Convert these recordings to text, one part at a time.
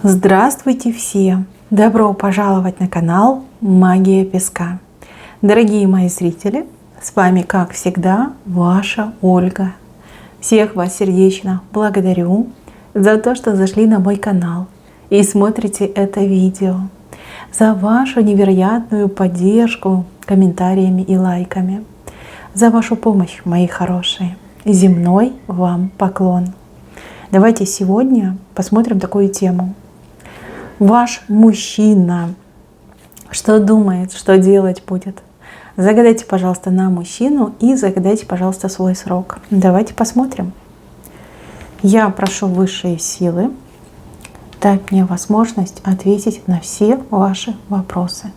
Здравствуйте все! Добро пожаловать на канал Магия Песка. Дорогие мои зрители, с вами, как всегда, ваша Ольга. Всех вас сердечно благодарю за то, что зашли на мой канал и смотрите это видео, за вашу невероятную поддержку комментариями и лайками, за вашу помощь, мои хорошие. Земной вам поклон. Давайте сегодня посмотрим такую тему. Ваш мужчина что думает, что делать будет? Загадайте, пожалуйста, на мужчину и загадайте, пожалуйста, свой срок. Давайте посмотрим. Я прошу высшие силы дать мне возможность ответить на все ваши вопросы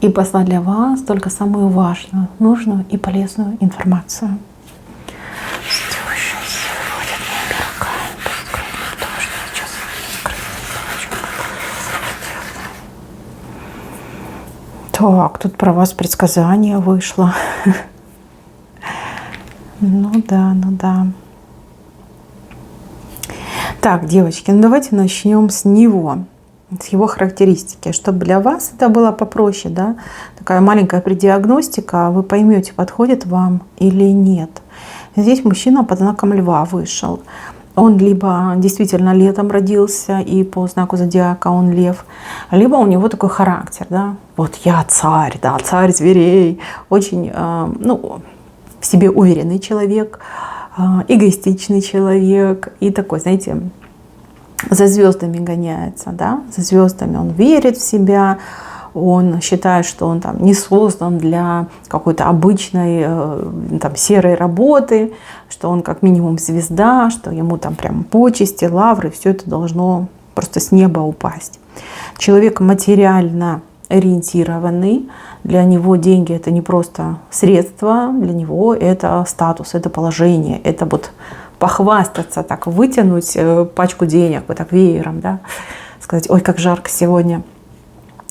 и послать для вас только самую важную, нужную и полезную информацию. Так, тут про вас предсказание вышло. Ну да. Так, девочки, ну давайте начнем с него, с его характеристики, чтобы для вас это было попроще, да? Такая маленькая предиагностика, вы поймете, подходит вам или нет. Здесь мужчина под знаком Льва вышел. Он либо действительно летом родился, и по знаку зодиака он Лев, либо у него такой характер, да, вот я царь, да, царь зверей, очень, в себе уверенный человек, эгоистичный человек и такой, знаете, за звездами гоняется, да, за звездами он верит в себя. Он считает, что он там не создан для какой-то обычной там, серой работы, что он как минимум звезда, что ему там прям почести, лавры, все это должно просто с неба упасть. Человек материально ориентированный, для него деньги это не просто средства, для него это статус, это положение, это вот похвастаться, так вытянуть пачку денег вот так веером, да, сказать, ой, как жарко сегодня.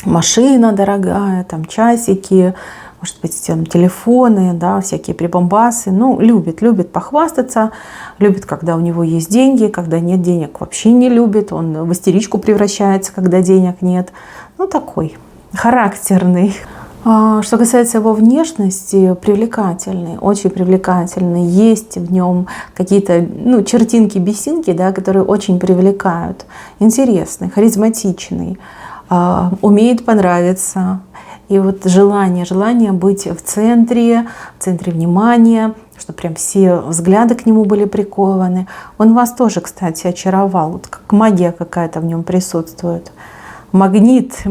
Машина дорогая, там часики, может быть, там телефоны, да, всякие прибамбасы. Ну, любит похвастаться, любит, когда у него есть деньги, когда нет денег, вообще не любит. Он в истеричку превращается, когда денег нет. Ну, такой характерный. Что касается его внешности, привлекательный, очень привлекательный. Есть в нем какие-то чертинки-бисинки, да, которые очень привлекают. Интересный, харизматичный. Умеет понравиться. И вот желание быть в центре внимания, чтобы прям все взгляды к нему были прикованы. Он вас тоже, кстати, очаровал. Вот как магия какая-то в нем присутствует. Магнит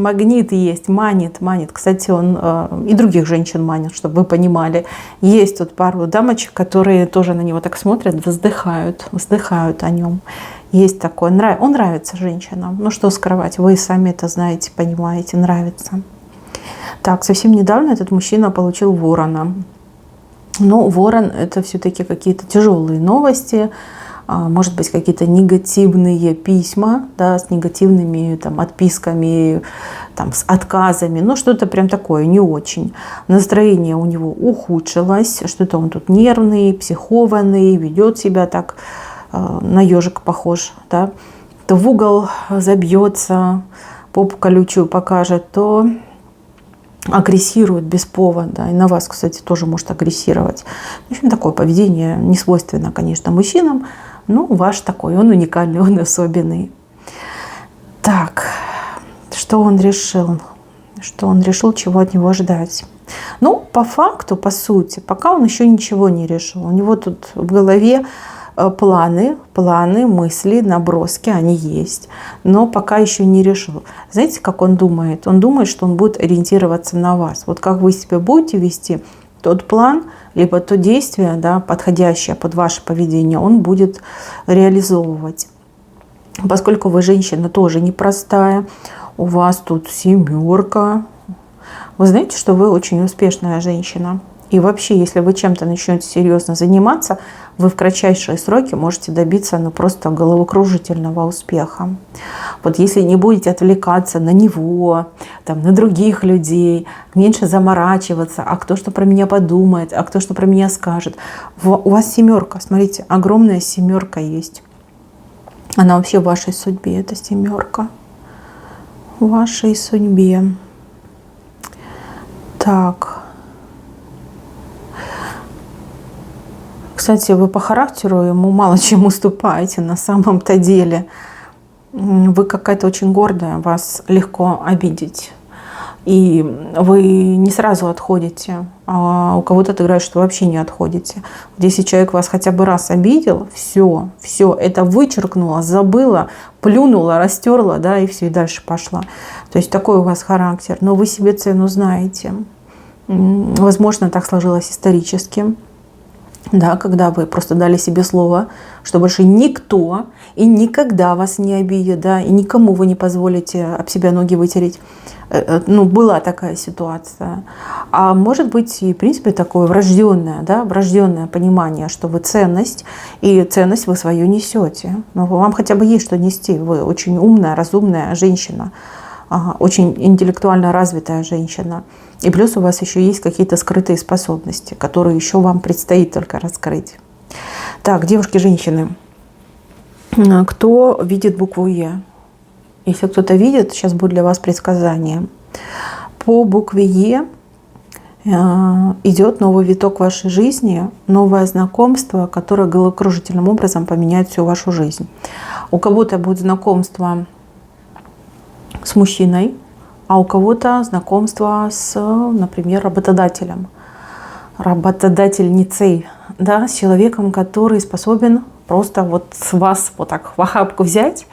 есть, манит. Кстати, он и других женщин манит, чтобы вы понимали. Есть тут пару дамочек, которые тоже на него так смотрят, вздыхают о нем. Есть такое. Он нравится женщинам. Ну что скрывать, вы сами это знаете, понимаете, нравится. Так, совсем недавно этот мужчина получил ворона. Но ворон — это все-таки какие-то тяжелые новости. Может быть, какие-то негативные письма, да, с негативными там, отписками, там, с отказами. Ну, что-то прям такое не очень. Настроение у него ухудшилось. Что-то он тут нервный, психованный, ведет себя так, на ежик похож, да, то в угол забьется, попу колючую покажет, то агрессирует без повода. И на вас, кстати, тоже может агрессировать. В общем, такое поведение не свойственно, конечно, мужчинам, но ваш такой, он уникальный, он особенный. Так, что он решил? Чего от него ждать? Ну, по факту, по сути, пока он еще ничего не решил. У него тут в голове планы, мысли, наброски, они есть, но пока еще не решил. Знаете, как он думает? Он думает, что он будет ориентироваться на вас. Вот как вы себя будете вести, тот план, либо то действие, да, подходящее под ваше поведение, он будет реализовывать. Поскольку вы женщина тоже непростая, у вас тут 7. Вы знаете, что вы очень успешная женщина. И вообще, если вы чем-то начнете серьезно заниматься, вы в кратчайшие сроки можете добиться просто головокружительного успеха. Вот если не будете отвлекаться на него, там, на других людей, меньше заморачиваться, а кто что про меня подумает, а кто что про меня скажет. У вас 7, смотрите, огромная 7 есть. Она вообще в вашей судьбе, это 7. вашей судьбе. Так. Кстати, вы по характеру ему мало чем уступаете на самом-то деле. Вы какая-то очень гордая, вас легко обидеть. И вы не сразу отходите, а у кого-то отыграет, что вообще не отходите. Вот если человек вас хотя бы раз обидел, все, это вычеркнула, забыла, плюнула, растерла, да, и все, и дальше пошла. То есть такой у вас характер. Но вы себе цену знаете. Возможно, так сложилось исторически. Да, когда вы просто дали себе слово, что больше никто и никогда вас не обидит, да, и никому вы не позволите об себя ноги вытереть. Ну, была такая ситуация. А может быть, и в принципе такое врожденное, да, врожденное понимание, что вы ценность, и ценность вы свою несете. Но вам хотя бы есть что нести. Вы очень умная, разумная женщина, очень интеллектуально развитая женщина. И плюс у вас еще есть какие-то скрытые способности, которые еще вам предстоит только раскрыть. Так, девушки, женщины, кто видит букву Е? Если кто-то видит, сейчас будет для вас предсказание. По букве Е идет новый виток вашей жизни, новое знакомство, которое головокружительным образом поменяет всю вашу жизнь. У кого-то будет знакомство с мужчиной, а у кого-то знакомство с, например, работодателем, работодательницей, да, с человеком, который способен просто вот с вас вот так в охапку взять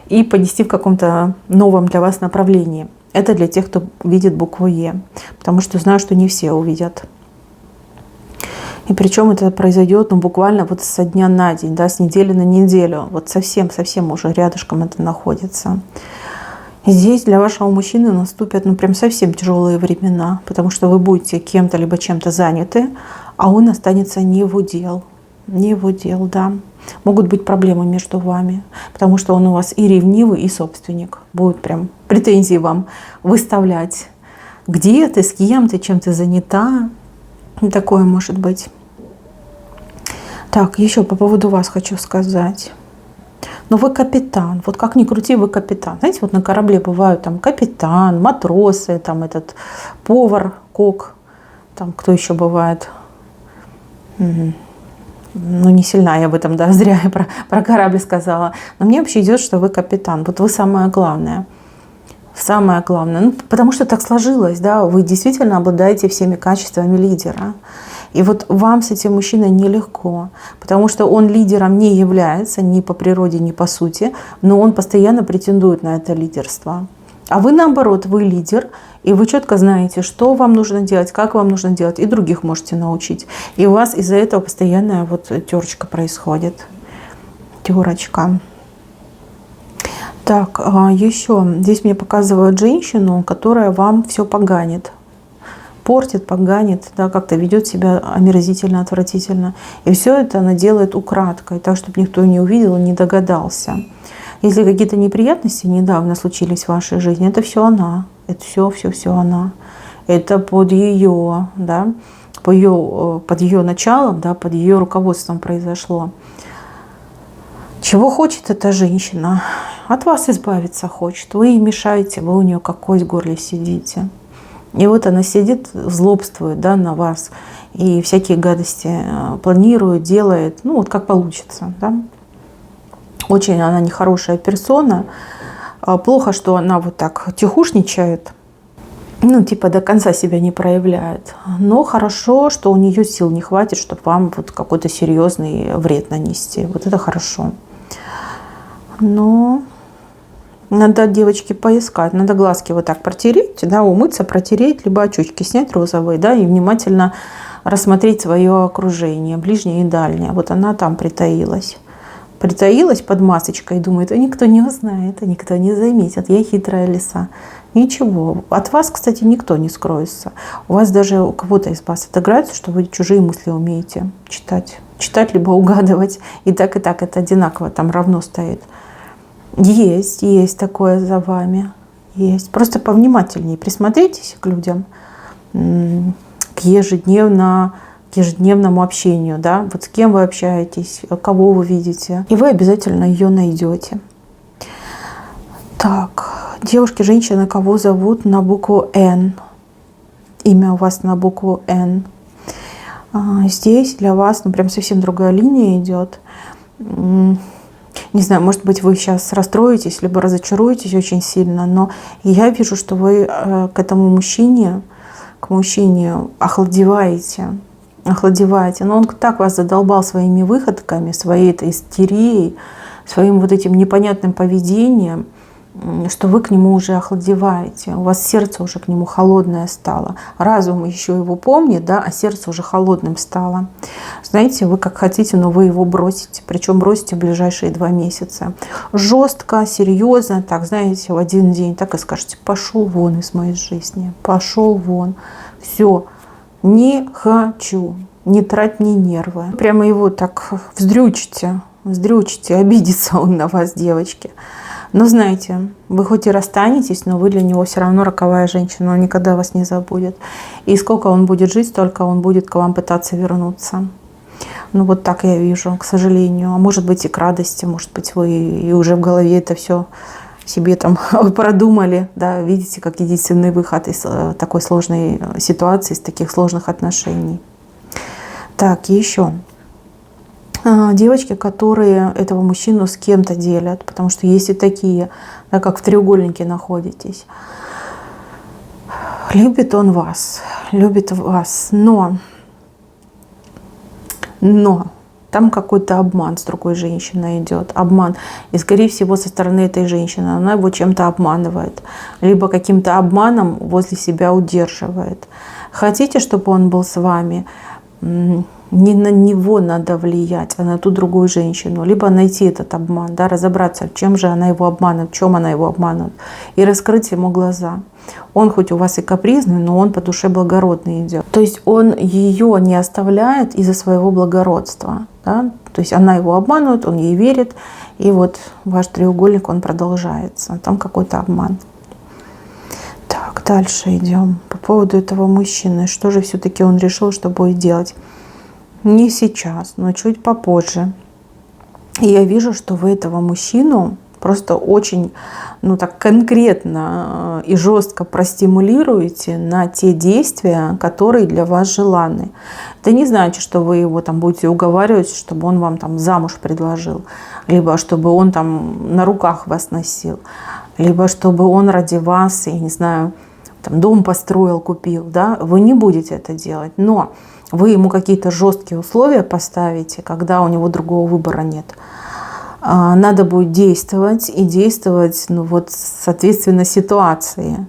и понести в каком-то новом для вас направлении. Это для тех, кто видит букву Е, потому что знаю, что не все увидят. И причем это произойдет буквально вот со дня на день, да, с недели на неделю. Вот совсем уже рядышком это находится. Здесь для вашего мужчины наступят прям совсем тяжелые времена, потому что вы будете кем-то либо чем-то заняты, а он останется не в удел. Не в удел, да. Могут быть проблемы между вами, потому что он у вас и ревнивый, и собственник. Будет прям претензии вам выставлять. Где ты, с кем ты, чем ты занята. Такое может быть. Так, еще по поводу вас хочу сказать. Но вы капитан. Вот как ни крути, вы капитан. Знаете, вот на корабле бывают там капитан, матросы, там этот повар, кок, там кто еще бывает. Ну, не сильна я в этом, да, зря я про корабль сказала. Но мне вообще идет, что вы капитан. Вот вы самое главное. Самое главное. Ну, потому что так сложилось, да, вы действительно обладаете всеми качествами лидера. И вот вам с этим мужчиной нелегко, потому что он лидером не является ни по природе, ни по сути, но он постоянно претендует на это лидерство. А вы наоборот, вы лидер, и вы четко знаете, что вам нужно делать, как вам нужно делать, и других можете научить. И у вас из-за этого постоянная вот терочка происходит. Терочка. Так, еще здесь мне показывают женщину, которая вам все поганит. Портит, поганит, да, как-то ведет себя омерзительно, отвратительно. И все это она делает украдкой, так, чтобы никто не увидел и не догадался. Если какие-то неприятности недавно случились в вашей жизни, это все она. Это все она. Это под ее, да, под ее началом, да, под ее руководством произошло. Чего хочет эта женщина? От вас избавиться хочет. Вы ей мешаете, вы у нее как кость в горле сидите. И вот она сидит, злобствует, да, на вас. И всякие гадости планирует, делает. Ну, вот как получится, да. Очень она нехорошая персона. Плохо, что она вот так тихушничает. Ну, типа до конца себя не проявляет. Но хорошо, что у нее сил не хватит, чтобы вам вот какой-то серьезный вред нанести. Вот это хорошо. Но надо, девочки, поискать. Надо глазки вот так протереть, да, умыться, протереть, либо очечки снять розовые, да, и внимательно рассмотреть свое окружение, ближнее и дальнее. Вот она там притаилась. Притаилась под масочкой и думает, никто не узнает, никто не заметит, я хитрая лиса. Ничего. От вас, кстати, никто не скроется. У вас даже у кого-то из вас отыграется, что вы чужие мысли умеете читать. Читать либо угадывать. И так это одинаково, там равно стоит. Есть такое за вами. Есть. Просто повнимательнее присмотритесь к людям, к ежедневному общению, да, вот с кем вы общаетесь, кого вы видите, и вы обязательно ее найдете. Так, Девушки, женщины, кого зовут на букву Н. Имя у вас на букву Н. Здесь для вас, ну, прям совсем другая линия идет. Не знаю, может быть, вы сейчас расстроитесь, либо разочаруетесь очень сильно, но я вижу, что вы к этому мужчине, охладеваете. Но он так вас задолбал своими выходками, своей этой истерией, своим вот этим непонятным поведением, что вы к нему уже охладеваете, у вас сердце уже к нему холодное стало. Разум еще его помнит, да, а сердце уже холодным стало. Знаете, вы как хотите, но вы его бросите, причем бросите в ближайшие 2 месяца. Жестко, серьезно, так, знаете, в один день так и скажете: пошел вон из моей жизни, пошел вон, все, не хочу, не трать мне нервы. Прямо его так вздрючите, обидится он на вас, девочки. Но знаете, вы хоть и расстанетесь, но вы для него все равно роковая женщина, он никогда вас не забудет. И сколько он будет жить, столько он будет к вам пытаться вернуться. Ну вот так я вижу, к сожалению. А может быть и к радости, может быть вы и уже в голове это все себе там продумали, да, видите, как единственный выход из такой сложной ситуации, из таких сложных отношений. Так, еще. Девочки, которые этого мужчину с кем-то делят, потому что есть и такие, да, как в треугольнике находитесь. Любит он вас, но там какой-то обман с другой женщиной идет, обман. И, скорее всего, со стороны этой женщины она его чем-то обманывает, либо каким-то обманом возле себя удерживает. Хотите, чтобы он был с вами? Не на него надо влиять, а на ту другую женщину. Либо найти этот обман, да, разобраться, чем же она его обманывает, в чем она его обманывает. И раскрыть ему глаза. Он хоть у вас и капризный, но он по душе благородный идет. То есть он ее не оставляет из-за своего благородства. Да? То есть она его обманывает, он ей верит. И вот ваш треугольник, он продолжается. Там какой-то обман. Так, дальше идем. По поводу этого мужчины. Что же все-таки он решил, что будет делать? Не сейчас, но чуть попозже. И я вижу, что вы этого мужчину просто очень, ну так конкретно и жестко простимулируете на те действия, которые для вас желанны. Это не значит, что вы его там будете уговаривать, чтобы он вам там замуж предложил, либо чтобы он там на руках вас носил, либо чтобы он ради вас, я не знаю, там дом построил, купил, да, вы не будете это делать, но вы ему какие-то жесткие условия поставите, когда у него другого выбора нет. Надо будет действовать и действовать, ну вот, соответственно, ситуации.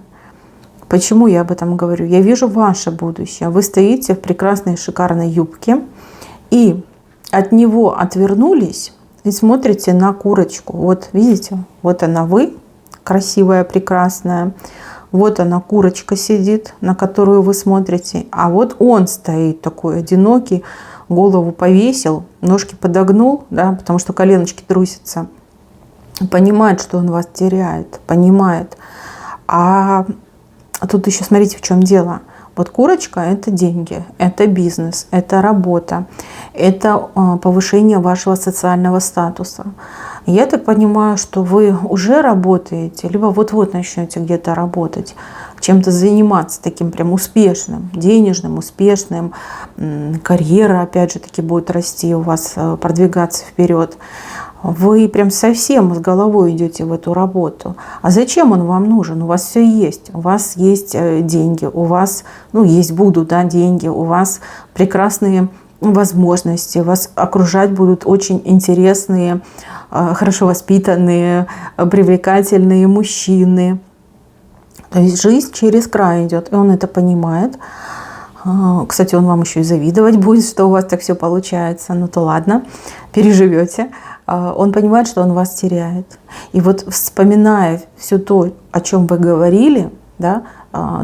Почему я об этом говорю? Я вижу ваше будущее. Вы стоите в прекрасной шикарной юбке и от него отвернулись и смотрите на курочку. Вот видите, вот она вы, красивая, прекрасная. Вот она, курочка сидит, на которую вы смотрите. А вот он стоит такой одинокий, голову повесил, ножки подогнул, да, потому что коленочки трусятся. Понимает, что он вас теряет, понимает. А тут еще смотрите, в чем дело. Вот курочка – это деньги, это бизнес, это работа, это повышение вашего социального статуса. Я так понимаю, что вы уже работаете, либо вот-вот начнете где-то работать, чем-то заниматься таким прям успешным, денежным, успешным. Карьера, опять же таки, будет расти у вас, продвигаться вперед. Вы прям совсем с головой идете в эту работу. А зачем он вам нужен? У вас все есть. У вас есть деньги, у вас, ну, будут, да, деньги, у вас прекрасные возможности, вас окружать будут очень интересные, хорошо воспитанные, привлекательные мужчины. То есть жизнь через край идет, и он это понимает. Кстати, он вам еще и завидовать будет, что у вас так все получается. Ну то ладно, переживете. Он понимает, что он вас теряет. И вот вспоминая все то, о чем вы говорили, да,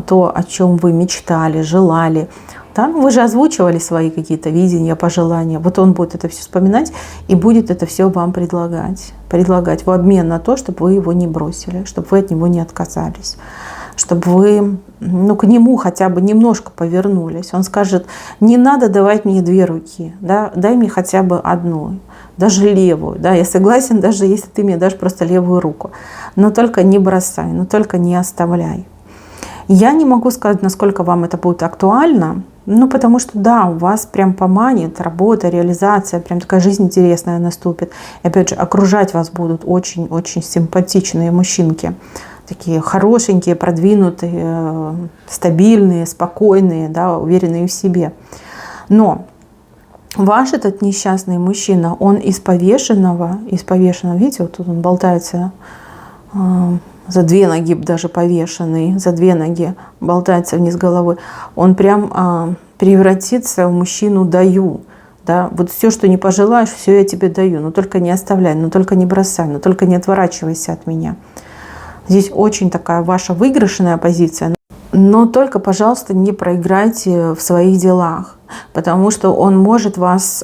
то, о чем вы мечтали, желали, да, вы же озвучивали свои какие-то видения, пожелания. Вот он будет это все вспоминать и будет это все вам предлагать в обмен на то, чтобы вы его не бросили, чтобы вы от него не отказались, чтобы вы к нему хотя бы немножко повернулись. Он скажет: не надо давать мне 2 руки, да, дай мне хотя бы одну, даже левую. Да, я согласен, даже если ты мне дашь просто левую руку. Но только не бросай, но только не оставляй. Я не могу сказать, насколько вам это будет актуально, потому что да, у вас прям поманит работа, реализация, прям такая жизнь интересная наступит. И опять же, окружать вас будут очень-очень симпатичные мужчинки. Такие хорошенькие, продвинутые, стабильные, спокойные, да, уверенные в себе. Но ваш этот несчастный мужчина, он из повешенного, видите, вот тут он болтается, за 2 ноги даже повешенный, за 2 ноги болтается вниз головой, он прям превратится в мужчину «даю». Да? Вот все, что не пожелаешь, все я тебе даю, но только не оставляй, но только не бросай, но только не отворачивайся от меня. Здесь очень такая ваша выигрышная позиция, но только, пожалуйста, не проиграйте в своих делах, потому что он может вас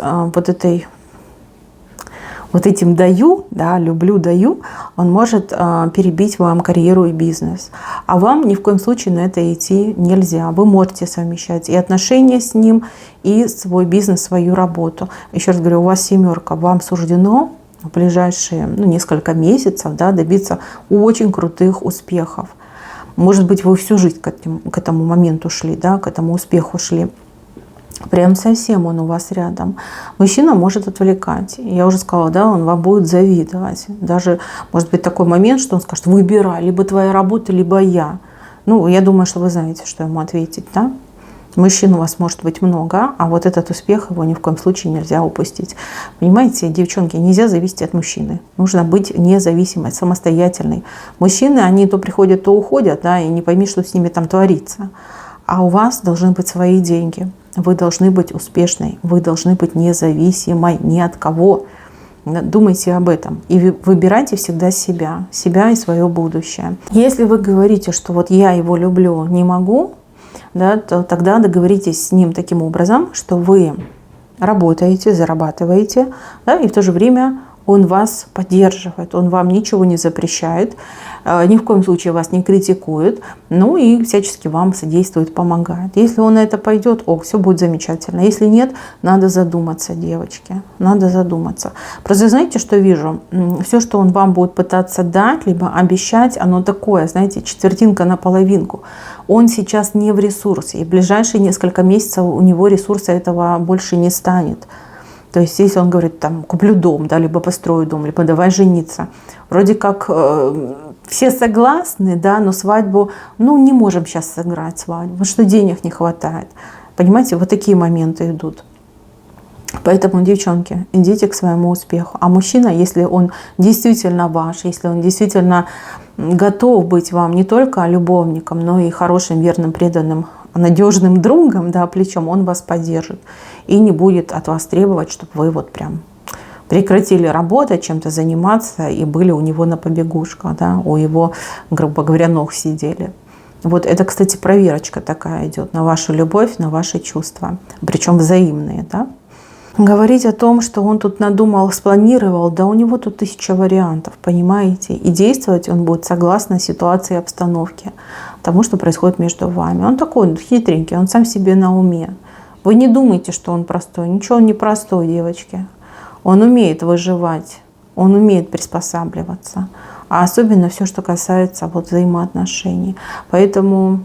вот этим «даю», да, «люблю», «даю», он может перебить вам карьеру и бизнес. А вам ни в коем случае на это идти нельзя. Вы можете совмещать и отношения с ним, и свой бизнес, свою работу. Еще раз говорю, у вас 7, вам суждено в ближайшие несколько месяцев, да, добиться очень крутых успехов. Может быть, вы всю жизнь к этому моменту шли, да, к этому успеху шли. Прям совсем он у вас рядом. Мужчина может отвлекать. Я уже сказала, да, он вам будет завидовать. Даже может быть такой момент, что он скажет: выбирай, либо твоя работа, либо я. Я думаю, что вы знаете, что ему ответить, да? Мужчин у вас может быть много, а вот этот успех, его ни в коем случае нельзя упустить. Понимаете, девчонки, нельзя зависеть от мужчины. Нужно быть независимой, самостоятельной. Мужчины, они то приходят, то уходят, да, и не пойми, что с ними там творится. А у вас должны быть свои деньги. Вы должны быть успешной, вы должны быть независимой ни от кого. Думайте об этом. И выбирайте всегда себя и свое будущее. Если вы говорите, что вот я его люблю, не могу, да, то тогда договоритесь с ним таким образом, что вы работаете, зарабатываете, да, и в то же время он вас поддерживает, он вам ничего не запрещает, ни в коем случае вас не критикует, и всячески вам содействует, помогает. Если он на это пойдет, все будет замечательно. Если нет, надо задуматься, девочки, надо задуматься. Просто знаете, что вижу? Все, что он вам будет пытаться дать, либо обещать, оно такое, знаете, четвертинка на половинку. Он сейчас не в ресурсе, и в ближайшие несколько месяцев у него ресурса этого больше не станет. То есть, если он говорит, куплю дом, да, либо построю дом, либо давай жениться. Вроде как все согласны, да, но свадьбу, не можем сейчас сыграть свадьбу, потому что денег не хватает. Понимаете, вот такие моменты идут. Поэтому, девчонки, идите к своему успеху. А мужчина, если он действительно ваш, если он действительно готов быть вам не только любовником, но и хорошим, верным, преданным, надежным другом, да, плечом, он вас поддержит и не будет от вас требовать, чтобы вы вот прям прекратили работать, чем-то заниматься и были у него на побегушках, да, у его, грубо говоря, ног сидели. Вот это, кстати, проверочка такая идет на вашу любовь, на ваши чувства, причем взаимные, да. Говорить о том, что он тут надумал, спланировал, да у него тут 1000 вариантов, понимаете? И действовать он будет согласно ситуации и обстановке, тому, что происходит между вами. Он такой хитренький, он сам себе на уме. Вы не думайте, что он простой. Ничего он не простой, девочки. Он умеет выживать, он умеет приспосабливаться. А особенно все, что касается взаимоотношений. Поэтому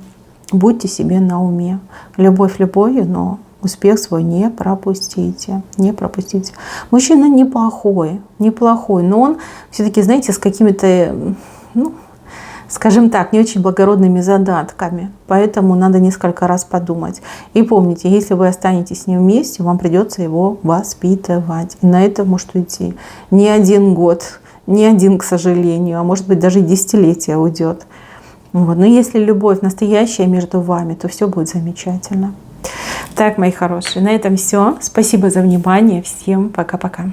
будьте себе на уме. Любовь любовью, но успех свой не пропустите, не пропустите. Мужчина неплохой, но он все-таки, знаете, с какими-то, скажем так, не очень благородными задатками. Поэтому надо несколько раз подумать. И помните, если вы останетесь с ним вместе, вам придется его воспитывать. И на это может уйти не 1 год, не 1, к сожалению, а может быть даже десятилетие уйдет. Но если любовь настоящая между вами, то все будет замечательно. Так, мои хорошие, на этом все. Спасибо за внимание. Всем пока-пока.